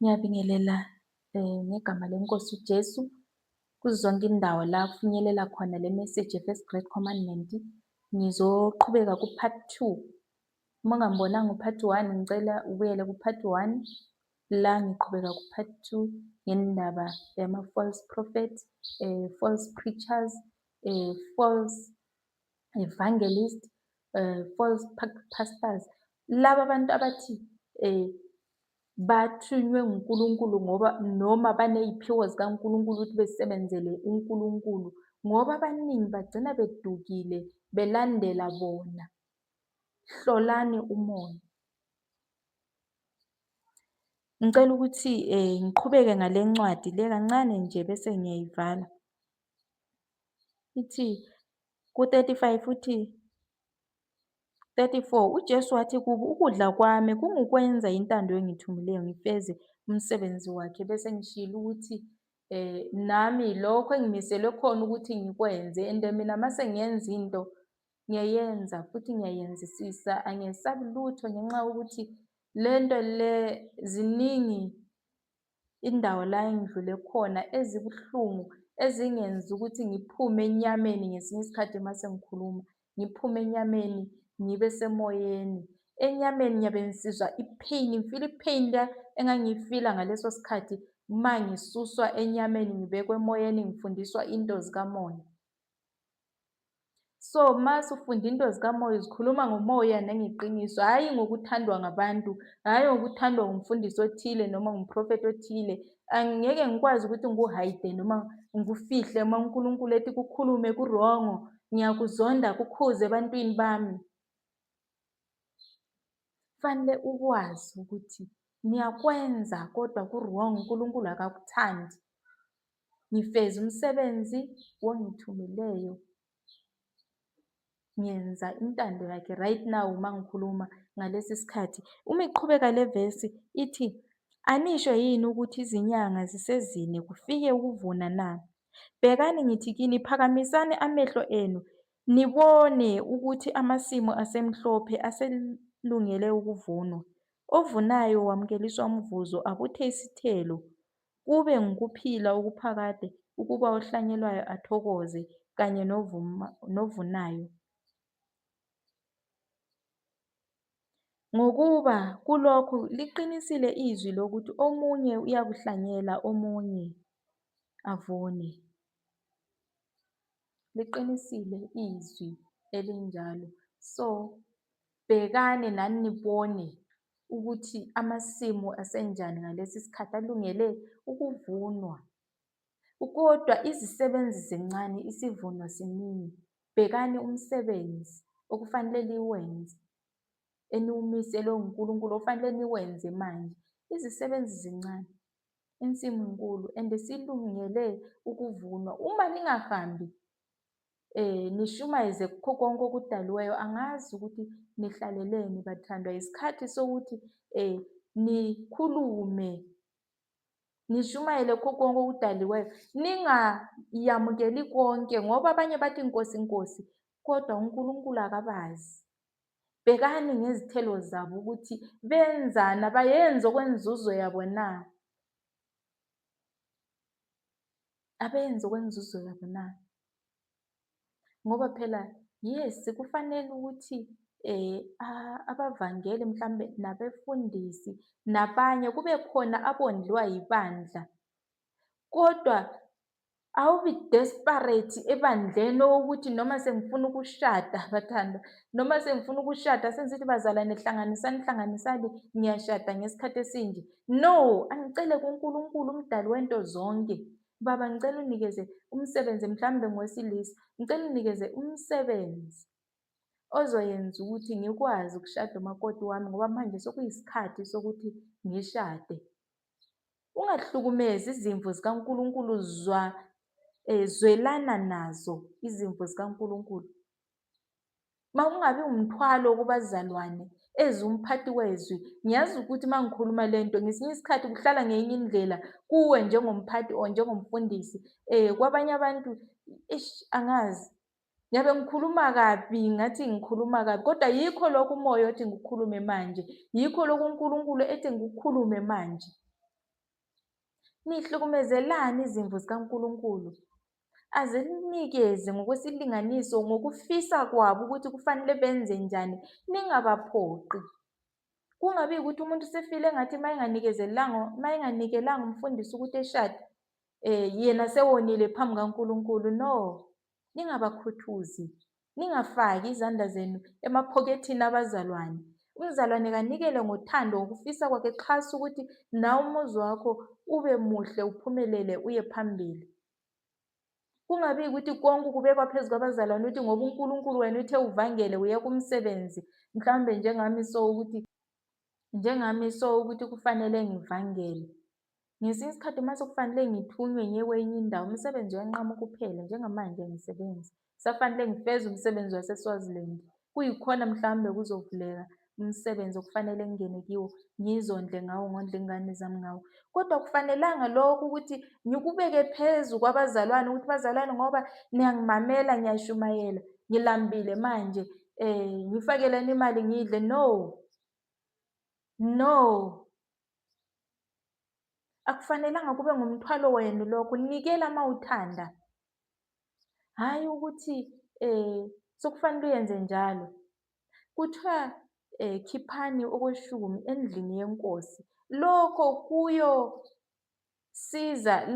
Ngiyabingelela ngegama leNkosi uJesu kuzo zonke indawo la kufinyelela khona le message ye-First Great Commandment. Ngizoqhubeka ku-part 2. Uma ungangibonanga u-part 1, ngicela ubuyele ku-part 1. La ngiqhubeka ku-part 2 ngendaba yama-false prophets, false preachers, false evangelist, false pastors. Laba abantu abathi bathunywe uNkulunkulu ngoba noma baney'phiwo zikaNkulunkulu ukuthi bezisebenzele uNkulunkulu, ngoba abaningi bagcina bedukile belandela bona. Hlolani umoya. Ngicela ukuthi ngiqhubeke ngale ncwadi le kancane nje bese ngiyayivala. Ithi ku-35 uthi 34, uJesu wathi kubo, "Ukudla kwami kungukwenza intando engithumileyo ngifeze umsebenzi wakhe." Bese ngishilo ukuthi nami lokho engimiselwe khona ukuthi ngikwenze, and mina mase ngiyenza into ngiyayenza futhi ngiyayenzisisa, angiyesabi lutho ngenxa yokuthi le nto le ziningi indawo la engidlule khona ezibuhlungu ezingenza ukuthi ngiphume enyameni ngesinye isikhathi mase ngikhuluma, ngiphume enyameni ngibe semoyeni. Enyameni ngiyabe ngisizwa i-pain, ngifila i-pain le engangiyifila ngaleso sikhathi uma ngisuswa enyameni ngibekwe emoyeni ngifundiswa into zikamoya. So mase ufunda into zikamoya zikhuluma ngomoya nangeqiniso, hhayi ngokuthandwa ngabantu, hhayi ngokuthandwa ngumfundisi othile noma ngumprofethi othile. Angeke ngikwazi ukuthi ngikuhayide noma ngikufihle uma uNkulunkulu ethi kukhulume ku-wrong, ngiyakuzonda kukhuze ebantwini bami. Kufanele ukwazi ukuthi ngiyakwenza kodwa ku-wrong, uNkulunkulu akakuthandi. Ngifeza umsebenzi wongithumileyo. Ngiyenza intando yakhe right now uma ngikhuluma ngalesi sikhathi. Uma iqhubeka le vesi ithi, "Anisho yini ukuthi izinyanga zisezine kufike ukuvuna na? Bhekani ngithi kini, phakamisani amehlo enu nibone ukuthi amasimu asemhlophe aselungele ukuvunwa. Ovunayo wamukeliswa umvuzo, abuthe isithelo. Kube ngukuphila okuphakade ukuba ohlanyelwayo athokoze, kanye novunayo. Ngokuba kulokhu liqinisile izwi lokuthi omunye uyakuhlanyela, omunye avune." Liqinisile izwi elinjalo. So, bhekani nani nibone ukuthi amasimu asenjani ngalesi sikhathi, alungele ukuvunwa. Kodwa izisebenzi zincane, isivuno siningi. Bhekani umsebenzi okufanele liwenze, eniwumiselwe uNkulunkulu ofanele niwenze manje. Izisebenzi zincane, insimu inkulu and silungele ukuvunwa. Uma ningahambi nishumayeze kukho konke okudaliweyo, angazi ukuthi nihlaleleni bathandwa. Isikhathi sokuthi nikhulume, nishumayele kukho konke okudaliweyo. Ningayamukeli konke ngoba abanye bathi Nkosi, Nkosi, kodwa uNkulunkulu akabazi. Bhekani ngezithelo zabo ukuthi benzani, abayenzi okwenzuzo yabo na? Abenzi okwenzuzo yabo na? Ngoba phela yes, kufanele ukuthi abavangeli mhlambe nabefundisi nabanye kube khona abondliwa yibandla. Kodwa awubi desperate ebandleni owokuthi noma sengifuna ukushada bathandwa, noma sengifuna ukushada sengizithi bazalwane hlanganisani, ngiyashada ngesikhathi esinje. No, angicele kuNkulunkulu umdali wento zonke. Baba, ngicela unikeze umsebenzi, mhlawumbe ngowesilisa, ngicela unikeze umsebenzi ozoyenza ukuthi ngikwazi ukushada umakoti wami ngoba manje sekuyisikhathi sokuthi ngishade. Ungahlukumezi izimvu zikaNkulunkulu, zwelana nazo izimvu zikaNkulunkulu. Makungabi umthwalo kubazalwane eze umphathi wezwi. Ngiyazi ukuthi uma ngikhuluma le nto ngesinye isikhathi kuhlala ngenye indlela kuwe njengomphathi or njengomfundisi. Kwabanye abantu angazi, ngiyabe ngikhuluma kabi, ngathi ngikhuluma kabi, kodwa yikho lokhu umoya othi ngikukhulume manje, yikho lokhu uNkulunkulu ethi ngikukhulume manje. nihlukumezelani izimvu zikaNkulunkulu. Azilinikeze ngokwesilinganiso ngokufisa kwabo ukuthi kufanele benze njani, ningabaphoqi. Kungabi ukuthi umuntu usefile engathi mayenganikelanga umfundisi ukuthi eshade, yena sewonile phambi kaNkulunkulu. No, ningabakhuthuzi, ningafaki izandla zenu emaphokethini abazalwane. Umzalwane kanikele ngothando, ngokufisa kwakhe, exhasa ukuthi nawe umuzi wakho ube muhle, uphumelele, uye phambili. Kungabi ukuthi konke kubekwa phezu kwabazalwane ukuthi ngoba uNkulunkulu wena uthe uvangele uyeka umsebenzi, mhlawumbe njengami ukuthi kufanele ngivangele. Ngesinye isikhathi mase kufanele ngithunywe ngiye kwenye indawo, umsebenzi uyanqamuka uphele. Njengamanje angisebenzi, kusafanele ngifeze umsebenzi waseSwaziland. Kuyikhona mhlawumbe kuzovuleka umsebenzi okufanele ngingene kiwo, ngizondle ngawo, ngondle iy'ngane zami ngawo. Kodwa akufanelanga lokho ukuthi ngikubeke phezu kwabazalwane, ukuthi bazalwane ngoba niyangimamela, ngiyashumayela, ngilambile manje, ngifakeleni imali ngidle. No, no. Akufanelanga kube ngumthwalo wenu lokho. Nikela uma uthanda, hhayi ukuthi sekufanele uyenze njalo. Kuthiwa khiphani okweshumi endlini yenkosi. Lokho kuyosiza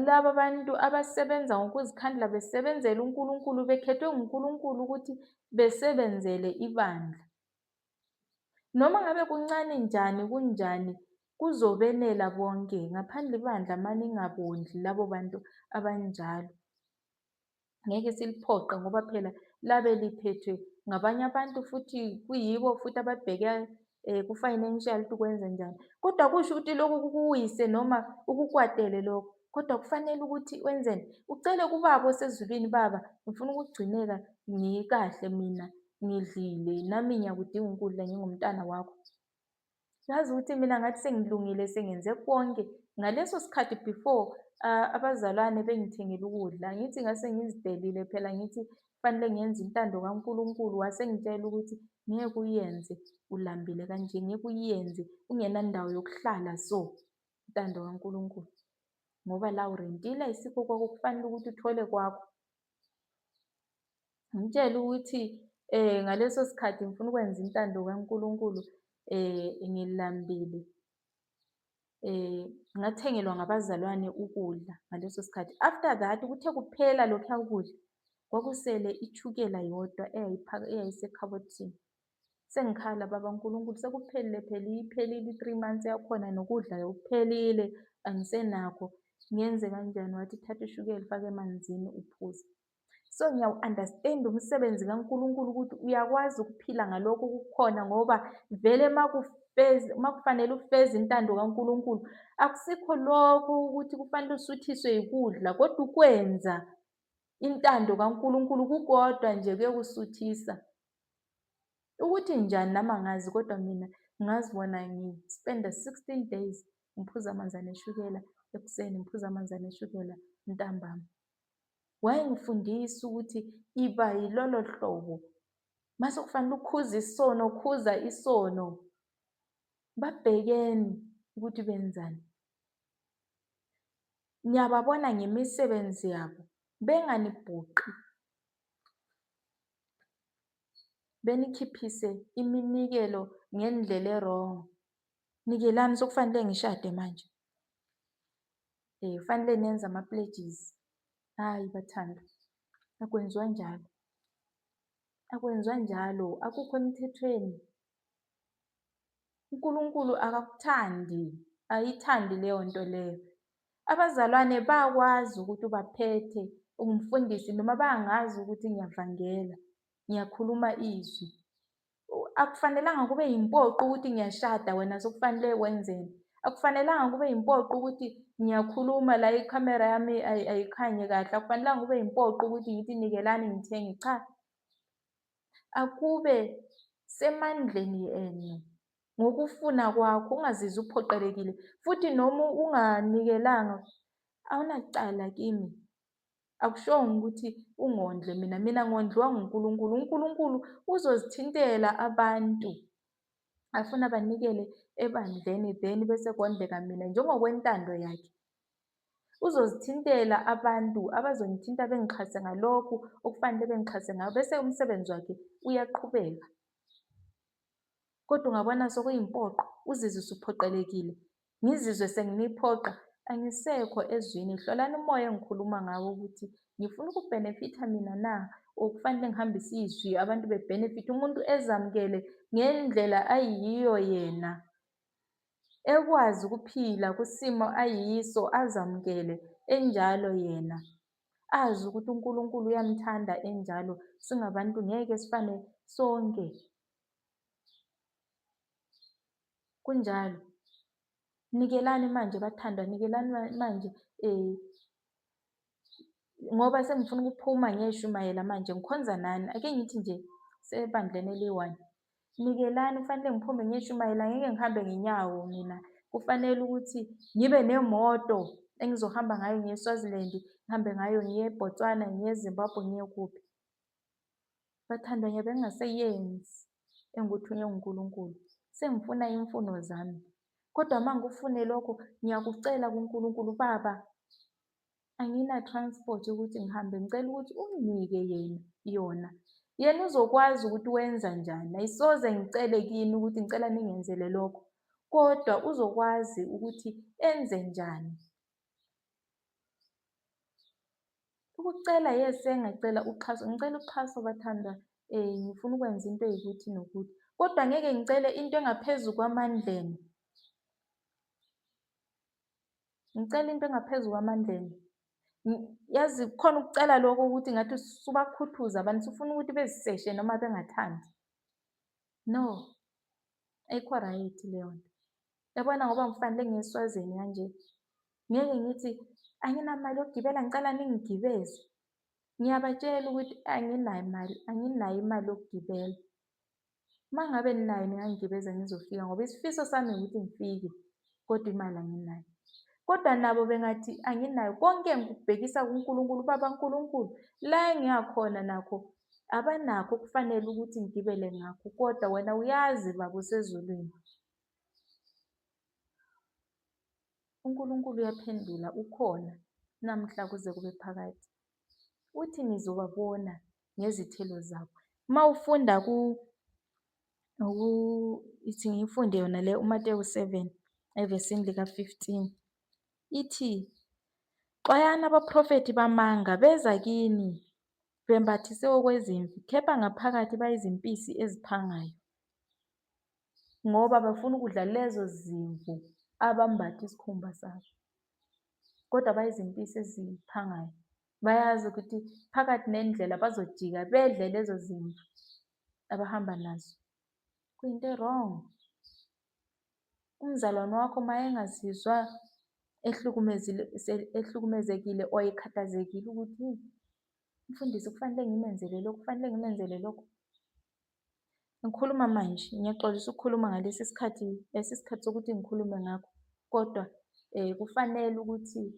laba bantu abasebenza ngokuzikhandla besebenzela uNkulunkulu, bekhethwe nguNkulunkulu ukuthi besebenzele ibandla. Noma ngabe kuncane njani kunjani, kuzobenela bonke. Ngaphandle ibandla maningabondli labo bantu abanjalo. Ngeke siliphoqe ngoba phela labe liphethwe ngabanye abantu, futhi kuyibo futhi ababheka ku-financial ukuthi kwenze njani. Kodwa kusho ukuthi lokhu kukuwise noma ukukwatele lokho. Kodwa kufanele ukuthi wenzeni? Ucele kuBaba osezulwini, Baba, ngifuna ukugcineka ngikahle mina, ngidlile, nami ngiyakudinga ukudla ngingumntana wakho. Yazi ukuthi mina ngathi sengilungile, sengenze konke ngaleso sikhathi before abazalwane bengithengela ukudla. Ngithi ngase ngizidelile phela, ngithi kufanele ngenze intando kaNkulunkulu. Wasengitshela ukuthi ngeke uyenze ulambile kanje, ngeke uyenze ungenandawo yokuhlala, so intando kaNkulunkulu. Ngoba la urentile, ayisikho kwakho, kufanele ukuthi uthole kwakho. Ngitshela ukuthi ngaleso sikhathi ngifuna ukwenza intando kaNkulunkulu, ngilambile. Ngathengelwa ngabazalwane ukudla ngaleso sikhathi. After that, kuthe kuphela lokhuya kudla, kwakusele ichukela yodwa eyayisekhabhothini. Sengikhala, Baba Nkulunkulu, sekuphelile phela, iphelile i-3 months yakhona, nokudla kuphelile, angisenakho. Ngenze kanjani? Wathi thatha ushukela ufake emanzini uphuze. So ngiyawu-understand umsebenzi kaNkulunkulu ukuthi uyakwazi ukuphila ngalokho okukhona, ngoba vele makufanele ufeze intando kaNkulunkulu, akusikho lokho ukuthi kufanele usuthiswe yikudla, kodwa ukwenza intando kaNkulunkulu kukodwa nje kuyokusuthisa. Ukuthi njani nami angazi, kodwa mina ngazibona ngi-spend-a 16 days ngiphuza amanzi aneshukela ekuseni, ngiphuza amanzi aneshukela ntambama. Wayengifundisa ukuthi iba yilolo hlobo. Mase kufanele ukhuze isono, khuza isono. Babhekeni ukuthi benzani. Ngiyababona ngemisebenzi yabo, benganibhuqi, benikhiphise iminikelo ngendlela e-wrong. Nikelani, sekufanele ngishade manje. Kufanele nenze ama-pledges. Hhayi bathandwa, akwenziwa njalo. Akwenziwa njalo, akukho emthethweni. uNkulunkulu akakuthandi, ayithandi leyo nto leyo. Abazalwane bayakwazi ukuthi ubaphethe, ungumfundisi, noma bayangazi ukuthi ngiyavangela, ngiyakhuluma izwi. Akufanelanga kube yimpoqo ukuthi ngiyashada wena sekufanele wenzeni. Akufanelanga kube yimpoqo ukuthi ngiyakhuluma la ikhamera yami ayikhanyi kahle. Akufanelanga kube yimpoqo ukuthi ngithi nikelani ngithenge, cha. Akube semandleni enu, ngokufuna kwakho, ungazizwa uphoqelekile. Futhi noma unganikelanga, awunacala kimi. Akushongo ukuthi ungondle mina, mina ngondliwa nguNkulunkulu. uNkulunkulu uzozithintela abantu afuna banikele ebandleni, then bese kondleka mina njengokwentando yakhe. uzozithintela abantu abazongithinta bengichase ngalokhu okufanele bengichase ngako, bese umsebenzi wakhe uyaqhubeka. Kodwa ungabona sekuyimpoqo, uzizwe usuphoqelekile, ngizizwe senginiphoqa, angisekho ezweni. Hlolani umoya engikhuluma ngawo ukuthi ngifuna ukubhenefitha mina na, or kufanele ngihambise izwi abantu bebhenefithe, umuntu ezamukele ngendlela ayiyo yena, ekwazi ukuphila kwisimo ayiso, azamukele enjalo yena, azi ukuthi uNkulunkulu uyamthanda enjalo. Singabantu ngeke sifane sonke. Kunjalo, nikelani manje bathandwa, nikelani manje ngoba sengifuna ukuphuma ngeshumayela manje, ngikhonza nani? Ake ngithi nje sebandleni eli-1, nikelani, kufanele ngiphume ngeshumayela, angeke ngihambe ngenyawo mina. Kufanele ukuthi ngibe nemoto engizohamba ngayo ngiye e-Swaziland, ngihambe ngayo ngiye eBotswana, ngiye eZimbabwe, ngiye kuphi. Bathandwa, ngiyabe ngingaseyenzi engikuthunywe uNkulunkulu, sengifuna imfuno zami. Kodwa uma ngikufune lokho, ngiyakucela kuNkulunkulu, Baba, angina-transport yokuthi ngihambe, ngicela ukuthi unginike yona. Yena uzokwazi ukuthi wenza njani. Ayisoze ngicele kini ukuthi ngicela ningenzele lokho, kodwa uzokwazi ukuthi enze njani. Ukucela yes, ngacela uxhaso, ngicela uxhaso bathandwa, ngifuna ukwenza into eyikuthi nokuthi, kodwa ngeke ngicele into engaphezu kwamandleni. Ngicela into engaphezu kwamandleni. Yazi kukhona ukucela lokho ukuthi ngathi usubakhuthuza abantu, usufuna ukuthi beziseshe noma bengathandi. No, ayikho right leyo nto. Yabona ngoba ngifanele ngiye eSwazini kanje, ngeke ngithi anginamali yokugibela, ngicela ningigibeze. Ngiyabatshela ukuthi anginayo imali yokugibela. Uma ngabe ninayo ningangigibeza ngizofika, ngoba isifiso sami ukuthi ngifike, kodwa imali anginayo. Kodwa nabo bengathi anginayo, konke ngikubhekisa kuNkulunkulu. Baba Nkulunkulu, la engiyakhona nakho abanakho okufanele ukuthi ngigibele ngakho, kodwa wena uyazi Baba usezulwini. uNkulunkulu uyaphendula, ukhona namhla kuze kube phakade. Uthi nizobabona ngezithelo zabo. Uma ufunda ithi ngiyifunde yona le uMateyu 7 evesini lika-15, ithi, xwayani abaprofethi bamanga beza kini bembathise okwezimvu, kepha ngaphakathi bayizimpisi eziphangayo, ngoba bafuna ukudla lezo zimvu abambatha isikhumba sabo, kodwa bayizimpisi eziphangayo. Bayazi ukuthi phakathi nendlela bazojika bedle lezo zimvu abahamba nazo. Kuyinto e-wrong. Umzalwane wakho uma engazizwa ehlukumezekile or ekhathazekile ukuthi mfundisi kufanele ngimenzele lokhu, kufanele ngimenzele lokhu. Ngikhuluma manje, ngiyaxolisa ukukhuluma ngalesi sikhathi, lesi sikhathi sokuthi ngikhulume ngakho, kodwa kufanele ukuthi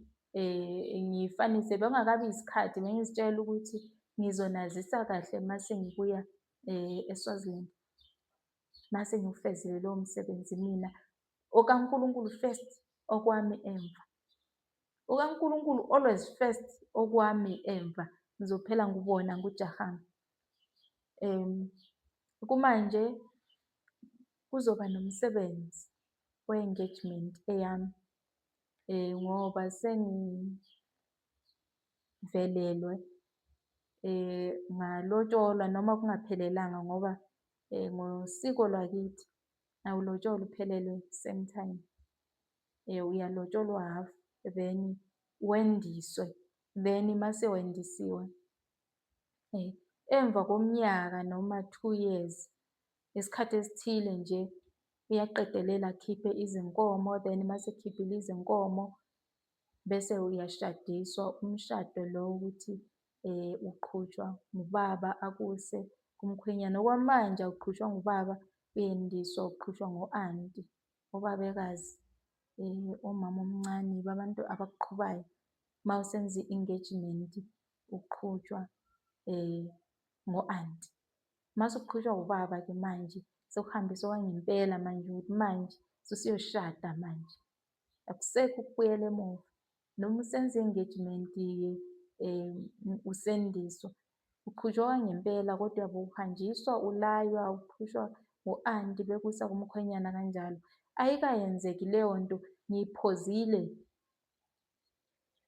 ngifanise, bekungakabi isikhathi, bengizitshela ukuthi ngizonazisa kahle mase ngibuya eSwaziland, mase ngiwufezile lowo msebenzi mina. OkaNkulunkulu first, okwami emva. OkaNkulunkulu always first, okwami emva. Ngizophela ngubona ngujahanga. Kumanje kuzoba nomsebenzi we-engagement eyami, ngoba sengivelelwe ngalotsholwa noma kungaphelelanga, ngoba ngosiko lwakithi awulotsholwa uphelelwe same time. Uyalotsholwa half, then wendiswe, then mase wendisiwe, emva komnyaka noma 2 years, isikhathi esithile nje, uyaqedelela akhiphe izinkomo, then mase ekhiphile izinkomo bese uyashadiswa. Umshado lo ukuthi uqhutshwa ngubaba akuse kumkhwenyana. Okwamanje awuqhutshwa ngubaba, uyendiswa, uqhutshwa ngo-anti, obabekazi, umama omncane, babantu abakuqhubayo. Uma usenza i-engagement uqhutshwa ngo-anti. Mase uqhutshwa ubaba-ke manje sekuhambiswa kwangempela manje ukuthi manje usuyoshada manje. Akusekho ukubuyela emuva. noma usenza i-engagement-ke usendiswa, uqhutshwa kwangempela kodwa buhanjiswa ulaywa, uphushwa u-anti bekusa kumkhwenyana kanjalo. Ayikayenzeki leyo nto,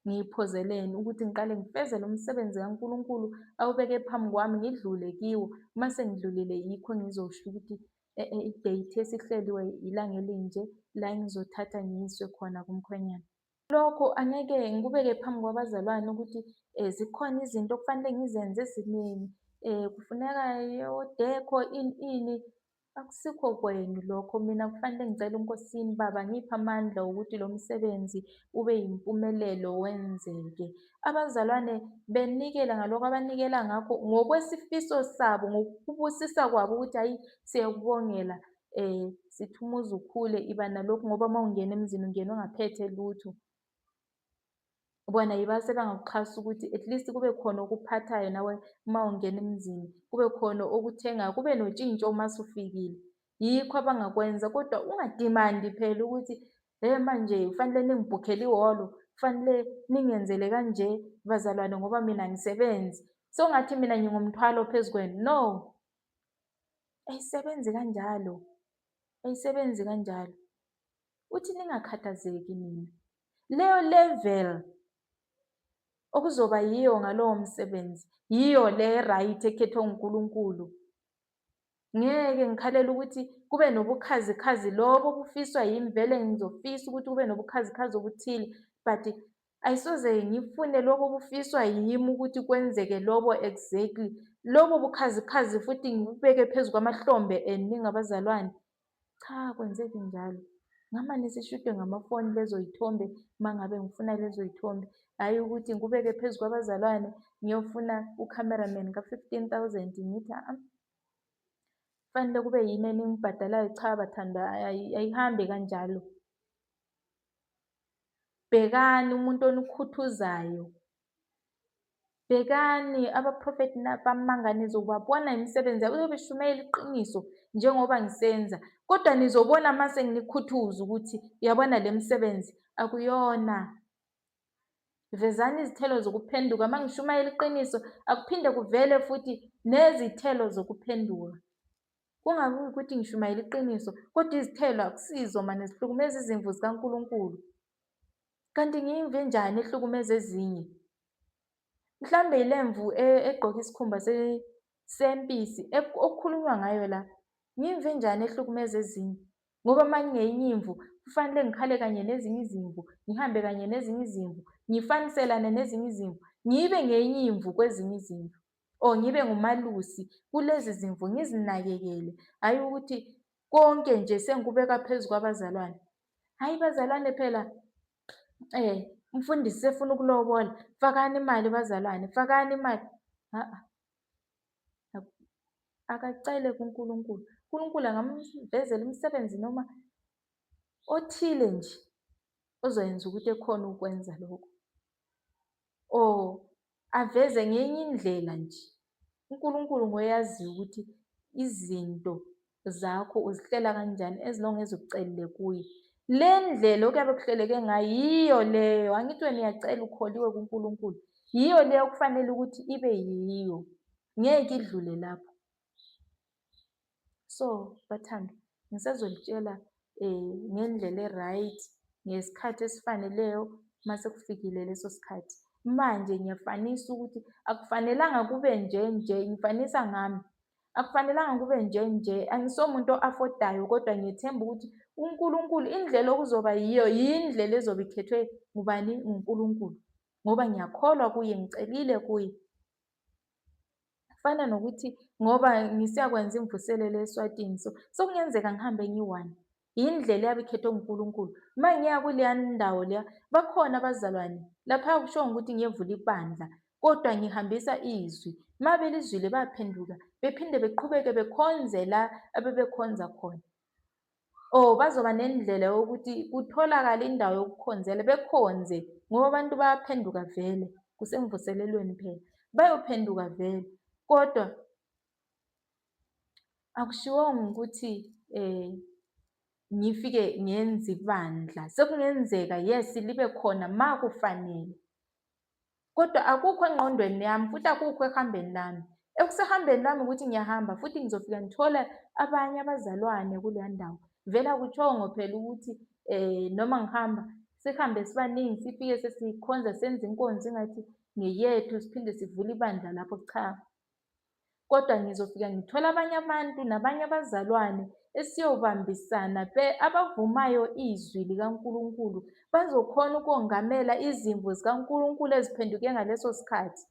ngiyiphozeleni ukuthi ngiqale ngifeze lo msebenzi kaNkulunkulu awubeke phambi kwami, ngidlule kiwo. Uma sengidlulile yikho engizosho ukuthi i-date esihleliwe ilanga elinje la engizothatha ngiyiswe khona kumkhwenyana. Lokho angeke ngikubeke phambi kwabazalwane ukuthi zikhona izinto okufanele ngizenze eziningi, kufuneka odekho ini. Akusikho kwenu lokho. Mina kufanele ngicele enkosini, Baba ngiphe amandla wokuthi lo msebenzi ube yimpumelelo wenzeke. Abazalwane benikela ngalokho abanikela ngakho ngokwesifiso sabo, ngokubusisa kwabo ukuthi hhayi, siyakubongela, sithi umuzi ukhule iba nalokhu ngoba uma ungena emzini ungena ungaphethe lutho. Bona yibo sebangakuxhasa ukuthi at least kube khona okuphathayo nawe uma ungena emzini, kube khona okuthengayo, kube noshintsho uma usufikile. Yikho abangakwenza, kodwa ungadimandi phela ukuthi manje kufanele ningibhukhele ihholo, kufanele ningenzele kanje bazalwane ngoba mina angisebenzi. Sekungathi mina ngingumthwalo phezu kwenu. No, ayisebenzi kanjalo, ayisebenzi kanjalo. Uthi ningakhathazeki nina. Leyo level okuzoba yiyo ngalowo msebenzi, yiyo le right ekhethwe uNkulunkulu. Ngeke ngikhalele ukuthi kube nobukhazikhazi lobo obufiswa yimi, vele ngizofisa ukuthi kube nobukhazikhazi obuthile, but ayisoze ngifune lobo obufiswa yimi ukuthi kwenzeke lobo exactly. Lobo bukhazikhazi futhi ngibubeke phezu kwamahlombe ningabazalwane. Cha, akwenzeki njalo. Ngamane sishude ngamafoni lezo y'thombe uma ngabe ngifuna lezo y'thombe. Hhayi ukuthi ngikubeke phezu kwabazalwane ngiyofuna u-cameraman ka-15,000 ngithi kufanele kube yini eningibhadalayo. Cha, bathandwa, ayihambi kanjalo. Bhekani umuntu onikhuthuzayo. Bhekani abaprofethi bamanga nizobabona imisebenzi yabo, uyobe eshumayela iqiniso njengoba ngisenza. Kodwa nizobona uma senginikhuthuza ukuthi uyabona le misebenzi akuyona. Vezani izithelo zokuphenduka. Uma ngishumayela iqiniso akuphinde kuvele futhi nezithelo zokuphenduka. Kungabi ukuthi ngishumayela iqiniso kodwa izithelo akusizo mane zihlukumeza izimvu zikaNkulunkulu. Kanti ngiyimve njani ehlukumeza ezinye? Mhlawumbe ilemvu egqoka isikhumba sempisi okukhulunywa ngayo la. Ngiyimve njani ehlukumeza ezinye? Ngoba uma ngingeyinye imvu kufanele ngikhale kanye nezinye izimvu, ngihambe kanye nezinye izimvu, ngifaniselane nezinye izimvu, ngibe ngenye imvu kwezinye izimvu, or ngibe ngumalusi kulezi zimvu ngizinakekele. Hhayi ukuthi konke nje sengikubeka phezu kwabazalwane. Hhayi bazalwane phela, umfundisi sefuna ukulobola, fakani imali bazalwane, fakani imali. Akacele kuNkulunkulu. uNkulunkulu angamvezela umsebenzi noma othile nje ozoyenza ukuthi ekhone ukwenza lokho, or aveze ngenye indlela nje. uNkulunkulu ngoyaziyo ukuthi izinto zakho uzihlela kanjani as long as ucelile kuye. Le ndlela okuyabe kuhleleke ngayo yiyo leyo. Angithi wena uyacela ukholiwe kuNkulunkulu. Yiyo leyo okufanele ukuthi ibe yiyo. Ngeke idlule lapho. So, bathandwa, ngisazolitshela ngendlela e-right, ngesikhathi esifaneleyo uma sekufikile leso sikhathi. Manje ngiyafanisa ukuthi akufanelanga kube nje, ngifanisa ngami. Akufanelanga kube nje. Angisomuntu o-afodayo kodwa ngiyethemba ukuthi uNkulunkulu indlela okuzoba yiyo indlela ezobe ikhethwe ngubani? nguNkulunkulu. Ngoba ngiyakholwa kuye, ngicelile kuye. Kufana nokuthi ngoba ngisiyakwenza imvuselelo eSwatini, so sekungenzeka ngihambe ngi-1. Yindlela eyabe ikhethwe nguNkulunkulu. Uma ngiya kuleya ndawo leya, bakhona abazalwane. Laphaya akushongo ukuthi ngiyevula ibandla, kodwa ngihambisa izwi. Uma belizwile baphenduka, bephinde beqhubeke bekhonze la abebekhonza khona. Or bazoba nendlela yokuthi kutholakale indawo yokukhonzela, bekhonze ngoba abantu bayaphenduka vele. Kusemvuselelweni phela. Bayophenduka vele. Kodwa akushiwongo ukuthi ngifike ngenze ibandla. Sekungenzeka yes libe khona ma kufanele, kodwa akukho engqondweni yami futhi akukho ehambeni lami. Ekusehambeni lami ukuthi ngiyahamba futhi ngizofika ngithole abanye abazalwane kuleya ndawo. Vele akutshongo phela ukuthi noma ngihamba sihambe sibaningi sifike sesikhonza senze inkonzo engathi ngeyethu siphinde sivule ibandla lapho, cha. Kodwa ngizofika ngithole abanye abantu nabanye abazalwane esiyobambisana abavumayo izwi likaNkulunkulu, bazokhona ukongamela izimvu zikaNkulunkulu eziphenduke ngaleso sikhathi.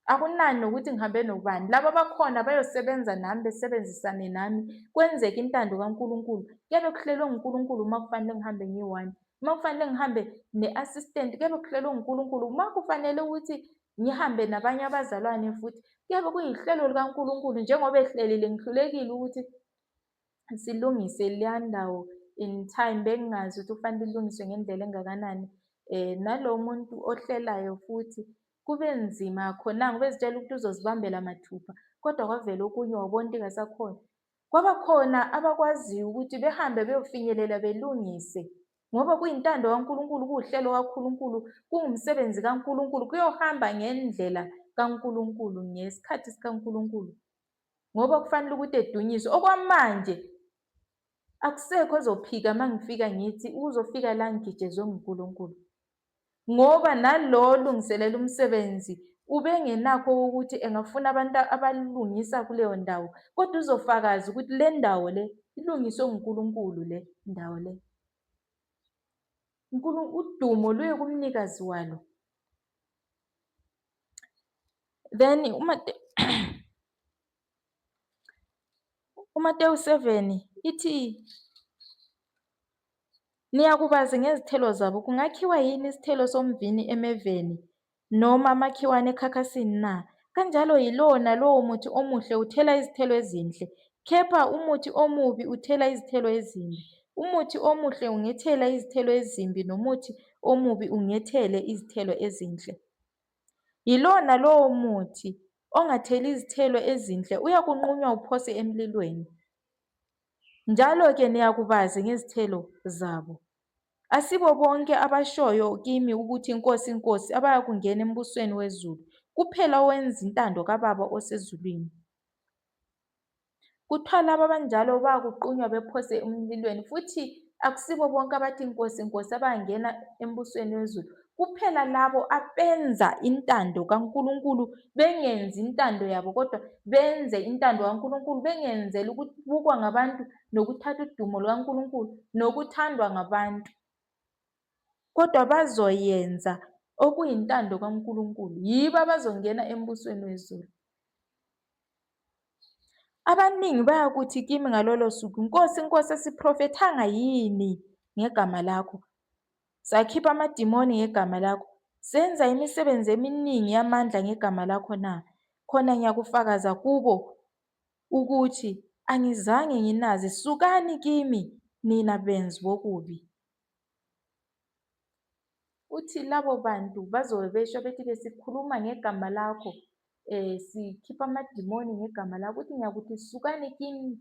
Akunani nokuthi ngihambe nobani, laba abakhona bayosebenza nami besebenzisane nami kwenzeke intando kaNkulunkulu. Kuyabe kuhlelwe nguNkulunkulu uma kufanele ngihambe ngi-one, uma kufanele ngihambe ne-assistant kuyabe kuhlelwe nguNkulunkulu, uma kufanele ukuthi ngihambe nabanye abazalwane futhi kuyabe kuyihlelo likaNkulunkulu. Njengoba ehlelile ngihlulekile ukuthi silungise leya ndawo in time, bengingazi ukuthi kufanele ilungiswe ngendlela engakanani. Nalo muntu ohlelayo futhi kube nzima akhonanga, ubezitshela ukuthi uzozibambela mathupha, kodwa kwavela okunye wabona ukuthi kasakhona. Kwaba khona abakwaziyo ukuthi behambe beyofinyelela belungise, ngoba kuyintando kaNkulunkulu, kuwuhlelo kaNkulunkulu, kuwumsebenzi kaNkulunkulu, kuyohamba ngendlela kaNkulunkulu ngesikhathi sikaNkulunkulu, ngoba kufanele ukuthi edunyiswe. Okwamanje akusekho ozophika uma ngifika ngithi uzofika la ngigejezwe nguNkulunkulu, ngoba nalo olungiselela umsebenzi ubengenakho ukuthi engafuna abantu abalungisa kuleyo ndawo, kodwa uzofakaza ukuthi le ndawo le ilungiswe nguNkulunkulu, le ndawo le. Udumo luye kumnikazi walo. Then uMateyu 7 ithi, niyakubazi ngezithelo zabo. Kungakhiwa yini isithelo somvini emeveni, noma amakhiwane ekhakhasini na? Kanjalo yilowo nalowo muthi omuhle uthela izithelo ezinhle, kepha umuthi omubi uthela izithelo ezimbi. Umuthi omuhle ungethela izithelo ezimbi, nomuthi omubi ungethele izithelo ezinhle. Yilowo nalowo muthi ongatheli izithelo ezinhle uyakunqunywa uphose emlilweni. Njalo-ke niyakubazi ngezithelo zabo. Asibo bonke abashoyo kimi ukuthi Nkosi, Nkosi abaya kungena embusweni wezulu, kuphela owenza intando kaBaba osezulwini. Kuthiwa labo abanjalo bayakuqunywa bephose emlilweni, futhi akusibo bonke abathi Nkosi, Nkosi abayangena embusweni wezulu, kuphela labo abenza intando kaNkulunkulu, bengenzi intando yabo kodwa benze intando kaNkulunkulu, bengenzela ukubukwa ngabantu nokuthatha udumo lukaNkulunkulu nokuthandwa ngabantu, kodwa bazoyenza okuyintando kaNkulunkulu, yibo abazongena embusweni wezulu. Abaningi bayakuthi kimi ngalolo suku, Nkosi, Nkosi, asiprofethanga yini ngegama lakho? Sakhipha amadimoni ngegama lakho, senza imisebenzi eminingi yamandla ngegama lakho na? Khona ngiyakufakaza kubo ukuthi angizange nginazi. Sukani kimi, nina benzi bokubi. Uthi labo bantu bazobe besho bethi besikhuluma ngegama lakho, sikhipha amadimoni ngegama lakho, uthi ngiyakuthi sukani kimi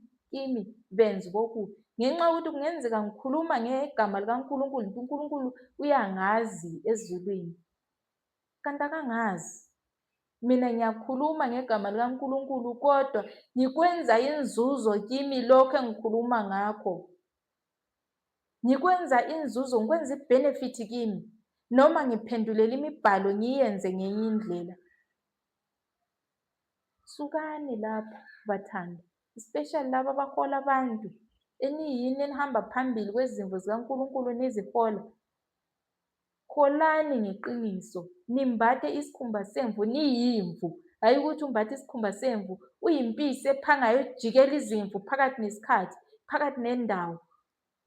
benzi bokubi. Ngenxa yokuthi kungenzeka ngikhuluma ngegama likaNkulunkulu, uNkulunkulu uyangazi ezulwini, kanti akangazi. Mina ngiyakhuluma ngegama likaNkulunkulu, kodwa ngikwenza inzuzo kimi lokho engikhuluma ngakho. Ngikwenza inzuzo, ngikwenza i-benefit kimi, noma ngiphendulela imibhalo ngiyenze ngenye indlela. Sukani lapho bathanda, especially laba abahola abantu, eniyini enihamba phambili kwezimvo zikaNkulunkulu nizihola. Holani ngeqiniso, nimbathe isikhumba semvu niyimvu, hayi ukuthi umbathe isikhumba semvu uyimpisi ephangayo ejikela izimvu phakathi nesikhathi, phakathi nendawo.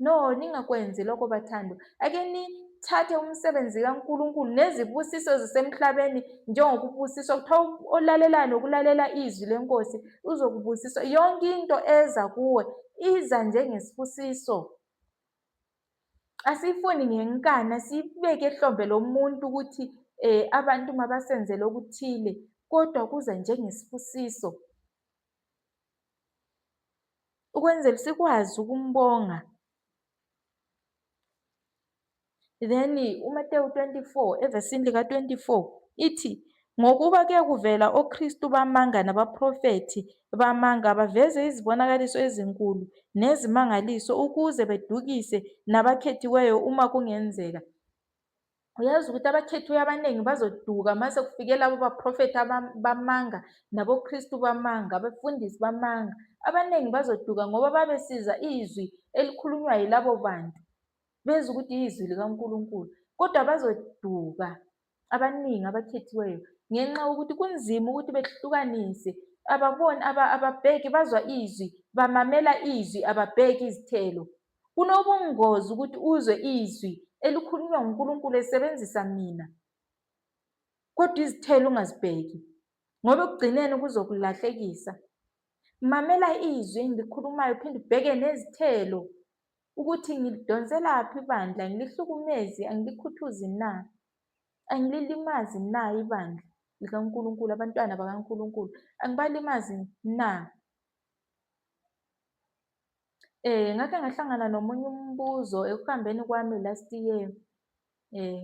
No, ningakwenzi lokho bathandwa. Ake nithathe umsebenzi kaNkulunkulu nezibusiso zisemhlabeni njengokubusiswa. Kuthiwa olalelayo nokulalela izwi leNkosi uzokubusiswa. Yonke into eza kuwe iza njengesibusiso. Asifuni ngenkani, asibeke ehlombe lomuntu ukuthi abantu mabasenzele okuthile, kodwa kuza njengesibusiso. ukwenzela sikwazi ukumbonga. Then uMatewu 24 evesini lika-24 ithi, ngokuba kuye kuvela oKristu bamanga nabaprofethi bamanga baveze izibonakaliso ezinkulu nezimangaliso ukuze bedukise nabakhethiweyo uma kungenzeka. Uyazi ukuthi abakhethiweyo abaningi bazoduka mase kufike labo baprofethi bamanga naboKristu bamanga, abafundisi bamanga. Abaningi bazoduka ngoba babesiza izwi elikhulunywa yilabo bantu, bezwe ukuthi izwi likaNkulunkulu. Kodwa bazoduka abaningi abakhethiweyo ngenxa yokuthi kunzima ukuthi behlukanise. Ababoni, ababheki, bazwa izwi, bamamela izwi, ababheki izithelo. Kunobungozi ukuthi uzwe izwi elikhulunywa nguNkulunkulu esebenzisa mina, kodwa izithelo ungazibheki, ngoba ekugcineni kuzokulahlekisa. Mamela izwi engilikhulumayo, phinde ubheke nezithelo ukuthi ngilidonselaphi ibandla, angilihlukumezi, angilikhuthuzi na, angililimazi na ibandla likaNkulunkulu, abantwana bakaNkulunkulu, angibalimazi na. Ngake ngahlangana nomunye umbuzo ekuhambeni kwami last year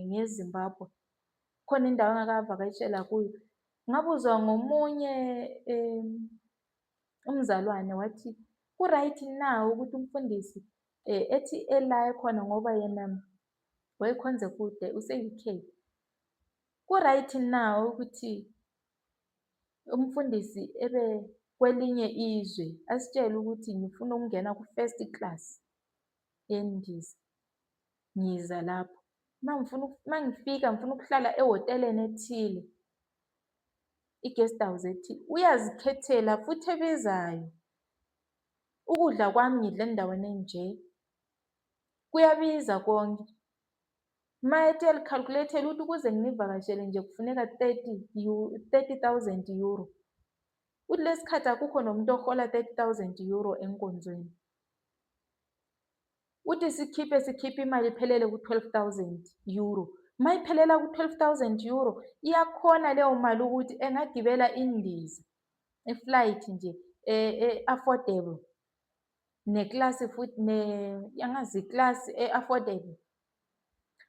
ngeZimbabwe. Khona indawo engakavakashela kuyo, ngabuzwa ngomunye umzalwane wathi, ku-right na ukuthi umfundisi ethi ela khona ngoba yena wayekhonze kude use-UK. Ku-right na ukuthi umfundisi ebe kwelinye izwe asitshele ukuthi ngifuna ukungena ku-first class yendiza, ngiza lapho. Mangifika ngifuna ukuhlala ehoteleni ethile, i-guest house ethile, uyazikhethela futhi ebizayo. Ukudla kwami ngidla endaweni enje, kuyabiza konke. Mayethi uyali-calculate-ela ukuthi ukuze nginivakashele nje kufuneka 30,000 euro. Uthi lesi khathi akukho nomuntu ohola 30,000 euro enkonzweni. Uthi sikhiphe imali iphelele ku-12,000 euro. Uma iphelela ku-12,000 euro, iyakhona leyo mali ukuthi engagibela indiza, i-flight nje affordable, neklasi futhi yangazi iklasi affordable,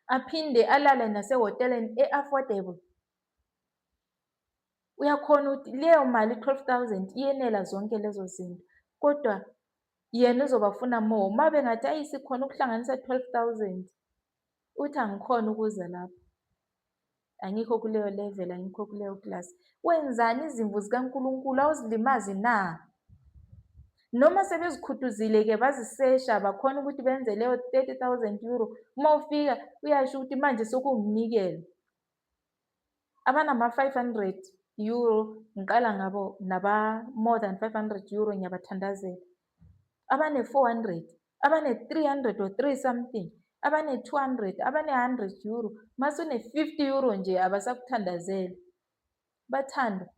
aphinde alale nasehoteleni affordable. Uyakhona ukuthi leyo mali 12,000 iyenela zonke lezo zinto, kodwa yena uzobafuna more. Uma bengathi ayi sikhona ukuhlanganisa 12,000, uthi angikhona ukuza lapho, angikho kuleyo level, angikho kuleyo class. Wenzani izimvu zikaNkulunkulu, awuzilimazi na? Noma sebezikhuthuzile-ke bazisesha bakhona ukuthi benze leyo 30,000 euro. Uma ufika uyasho ukuthi manje sekuwumnikelo. Abanama-500 euro ngiqala ngabo, naba-more than 500 euro ngiyabathandazela. Abane-400, abane-300 or 3 something, abane-200, abane-100 euro. Mase une-50 euro nje abasakuthandazeli. Bathandwa,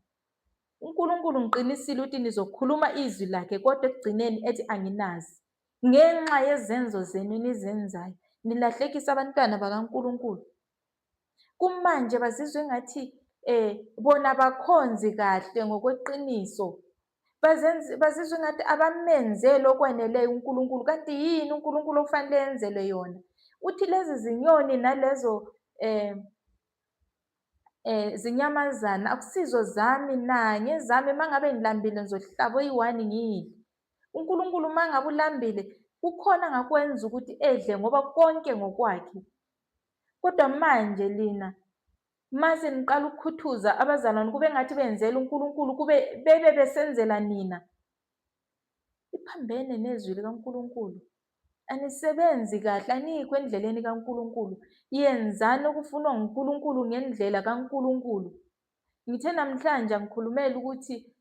uNkulunkulu ngiqinisile ukuthi nizokhuluma izwi lakhe kodwa ekugcineni ethi anginazi. Ngenxa yezenzo zenu enizenzayo nilahlekisa abantwana bakaNkulunkulu. Kumanje bazizwe engathi bona abakhonzi kahle ngokweqiniso. Bazizwe engathi abamenzele okwaneleyo uNkulunkulu, kanti yini uNkulunkulu okufanele yenzelwe yona? Uthi lezi zinyoni nalezo zinyamazana akusizo zami na, ngezami mangabe ngilambile ngizohlaba oyi-1 ngidle. uNkulunkulu mangabe ulambile kukhona angakwenza ukuthi edle ngoba konke ngokwakhe. Kodwa manje lina mase niqala ukukhuthuza abazalwane kube ngathi benzela uNkulunkulu, kube bebe besenzela nina. Iphambene nezwi likaNkulunkulu. Anisebenzi kahle, anikho endleleni kaNkulunkulu. Yenzani okufunwa nguNkulunkulu ngendlela kaNkulunkulu. Ngithe namhlanje angikhulumela ukuthi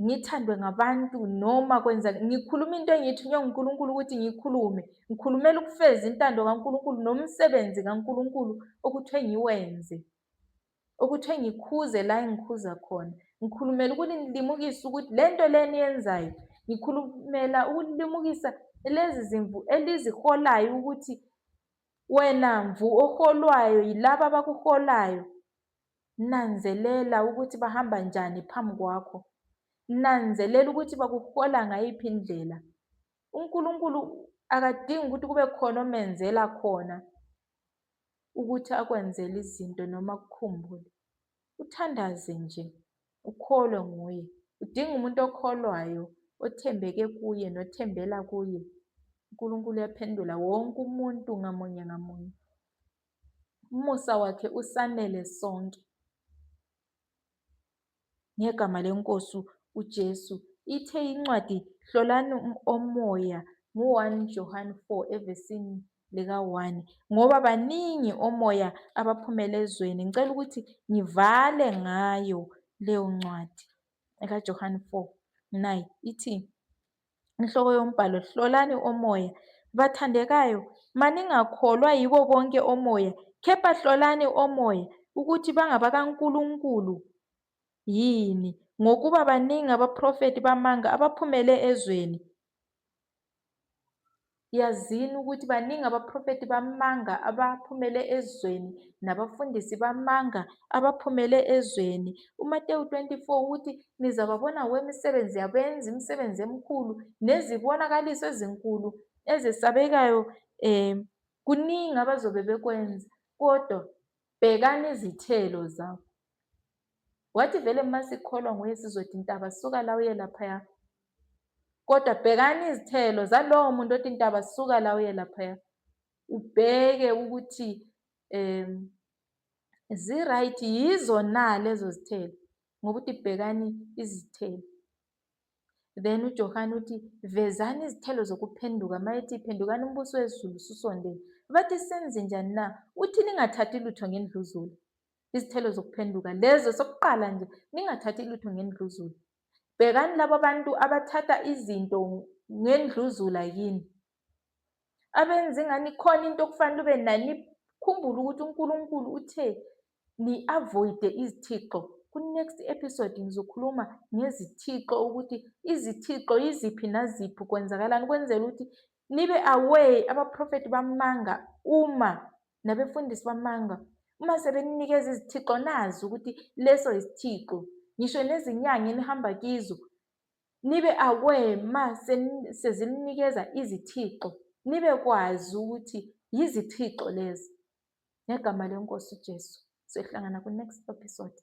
ngithandwe ngabantu noma ngikhuluma into engithunywe nguNkulunkulu ukuthi ngiyikhulume. Ngikhulumela ukufeza intando kaNkulunkulu nomsebenzi kaNkulunkulu okuthiwe ngiwenze, okuthiwe ngikhuze la engikhuza khona. Ngikhulumela ukulimukisa ukuthi lento le eniyenzayo, ngikhulumela ukulimukisa lezi zimvu eliziholayo ukuthi wena mvu oholwayo yilaba abakuholayo, nanzelela ukuthi bahamba njani phambi kwakho. nanzelela ukuthi bakuhola ngayiphi indlela. uNkulunkulu akadingi ukuthi kube khona omenzela khona ukuthi akwenzele izinto noma akukhumbule. Uthandaze nje, ukholwe nguye. Udinga umuntu okholwayo, othembeke kuye nothembela kuye. uNkulunkulu uyaphendula wonke umuntu ngamunye ngamunye. Umusa wakhe usanele sonke. Ngegama leNkosi uJesu. Ithe incwadi, hlolani omoya, ngu-1 John 4 evesini lika-1, ngoba baningi omoya abaphumela ezweni. Ngicela ukuthi ngivale ngayo leyo ncwadi ekaJohn 4:9 ithi, inhloko yombhalo, hlolani omoya. Bathandekayo, maningakholwa yibo bonke omoya, kepha hlolani omoya ukuthi bangabakaNkulunkulu yini, ngokuba baningi abaprofethi bamanga abaphumele ezweni. Yazini ukuthi baningi abaprofethi bamanga abaphumele ezweni, nabafundisi bamanga abaphumele ezweni. uMateyu 24 uthi nizababona kwemisebenzi yabo, benza imisebenzi emikhulu nezibonakaliso ezinkulu ezesabekayo. Kuningi abazobe bekwenza, kodwa bhekani izithelo zabo. Wathi vele masikholwa nguye sizothi intaba suka la uye laphaya, kodwa bhekani izithelo zalowo muntu othi intaba suka la uye laphaya. Ubheke ukuthi zi-right yizo na lezo zithelo, ngoba uthi bhekani izithelo. Then uJohane uthi vezani izithelo zokuphenduka, mayethi phendukani umbuso wezulu ususondele. Bathi senze njani na? Uthi ningathathi lutho ngendluzula. Izithelo zokuphenduka lezo, sokuqala nje, ningathathi lutho ngendluzula. Bhekani labo bantu abathatha izinto ngendluzula yini, abenza ingani khona into okufanele ube nayo. Nikhumbule ukuthi uNkulunkulu uthe ni-avoide izithixo. Ku-next episode ngizokhuluma ngezithixo, ukuthi izithixo yiziphi naziphi, kwenzakalani, ukwenzela ukuthi nibe aware abaprofethi bamanga, uma nabefundisi bamanga, uma sebeninikeza izithixo, nazi ukuthi leso isithixo. Ngisho nezinyanga enihamba kizo, nibe aware ma sezininikeza izithixo, nibe kwazi ukuthi yizithixo lezi. Ngegama leNkosi uJesu. Siyohlangana ku-next episode.